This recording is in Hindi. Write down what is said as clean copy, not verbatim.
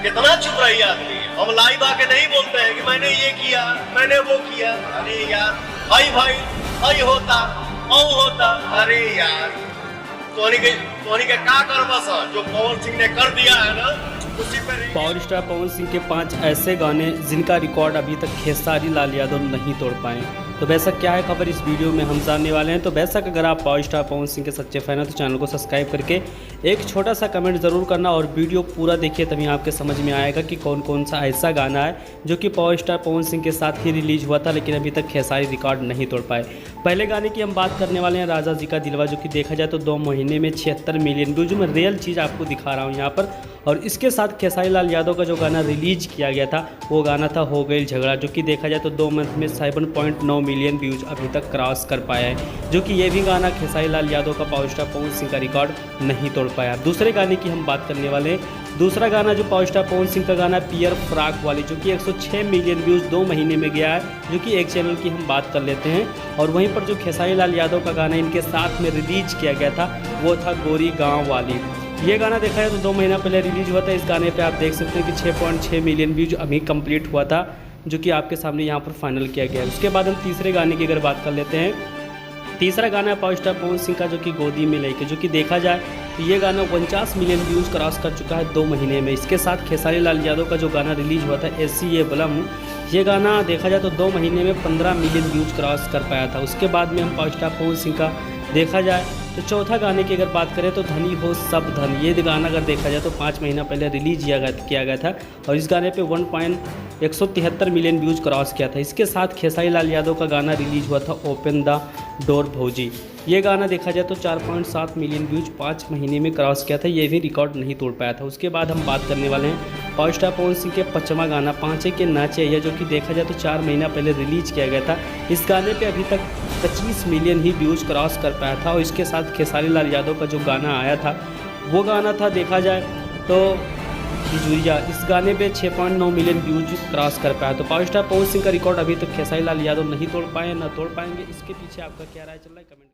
कितना चुप रही आदमी। हम लाइव आके नहीं बोलते हैं कि मैंने ये किया, मैंने वो किया। अरे यार, भाई भाई भाई होता औ होता। अरे यार, तोहनी के का कर बस जो पवन सिंह ने कर दिया है ना, उसी पर। पावर स्टार पवन सिंह के 5 ऐसे गाने जिनका रिकॉर्ड अभी तक खेसारी लाल यादव नहीं तोड़ पाए। तो बेशक क्या है खबर इस वीडियो में हम जानने वाले हैं। तो बेशक अगर आप पावर स्टार पवन सिंह के सच्चे फैन हैं तो चैनल को सब्सक्राइब करके एक छोटा सा कमेंट ज़रूर करना और वीडियो पूरा देखिए, तभी आपके समझ में आएगा कि कौन कौन सा ऐसा गाना है जो कि पावर स्टार पवन सिंह के साथ ही रिलीज हुआ था लेकिन अभी तक खेसारी रिकॉर्ड नहीं तोड़ पाए। पहले गाने की हम बात करने वाले हैं राजा जी का दिलवा, जो कि देखा जाए तो 2 महीने में 76 मिलियन व्यूज। मैं रियल चीज़ आपको दिखा रहा हूँ यहाँ पर। और इसके साथ खेसारी लाल यादव का जो गाना रिलीज किया गया था वो गाना था हो गई झगड़ा, जो कि देखा जाए तो 2 मंथ में 7.9 मिलियन व्यूज अभी तक क्रॉस कर पाया है, जो कि ये भी गाना खेसारी लाल यादव का पावर स्टार पवन सिंह का रिकॉर्ड नहीं तोड़ पाया। दूसरे गाने की हम बात करने वाले हैं। दूसरा गाना जो पावर स्टार पवन सिंह का गाना पियर फ्राक वाली, जो कि 106 मिलियन व्यूज़ 2 महीने में गया है, जो कि एक चैनल की हम बात कर लेते हैं। और वहीं पर जो खेसारी लाल यादव का गाना इनके साथ में रिलीज किया गया था वो था गोरी गाँव वाली। ये गाना देखा जाए तो 2 महीना पहले रिलीज हुआ था। इस गाने पे आप देख सकते हैं कि 6.6 मिलियन व्यूज अभी कंप्लीट हुआ था, जो कि आपके सामने यहाँ पर फाइनल किया गया है। उसके बाद हम तीसरे गाने की अगर बात कर लेते हैं। तीसरा गाना है पावर स्टार पवन सिंह का जो कि गोदी में लेके, जो कि देखा जाए तो ये गाना 49 मिलियन व्यूज़ क्रॉस कर चुका है 2 महीने में। इसके साथ खेसारी लाल यादव का जो गाना रिलीज हुआ था ऐसी ये बलम, ये गाना देखा जाए तो 2 महीने में 15 मिलियन व्यूज़ क्रॉस कर पाया था। उसके बाद में हम पावर स्टार पवन सिंह का देखा जाए तो चौथा गाने की अगर बात करें तो धनी हो सब धन, ये गाना अगर देखा जाए तो 5 महीना पहले रिलीज किया गया था और इस गाने पे 1.173 मिलियन व्यूज़ क्रॉस किया था। इसके साथ खेसारी लाल यादव का गाना रिलीज हुआ था ओपन द डोर भौजी, ये गाना देखा जाए तो 4.7 मिलियन व्यूज 5 महीने में क्रॉस किया था, ये भी रिकॉर्ड नहीं तोड़ पाया था। उसके बाद हम बात करने वाले हैं पावर स्टार पवन सिंह के 5वां गाना पांचे के नाचे, यह जो कि देखा जाए तो 4 महीना पहले रिलीज किया गया था। इस गाने पे अभी तक 25 मिलियन ही व्यूज़ क्रॉस कर पाया था। और इसके साथ खेसारी लाल यादव का जो गाना आया था वो गाना था देखा जाए तो बिजुरिया, इस गाने पे 6.9 मिलियन व्यूज क्रॉस कर पाया। तो पावर स्टार पवन सिंह का रिकॉर्ड अभी तक खेसारी लाल यादव नहीं तोड़ पाए, ना तोड़ पाएंगे। इसके पीछे आपका क्या राय चल रहा है कमेंट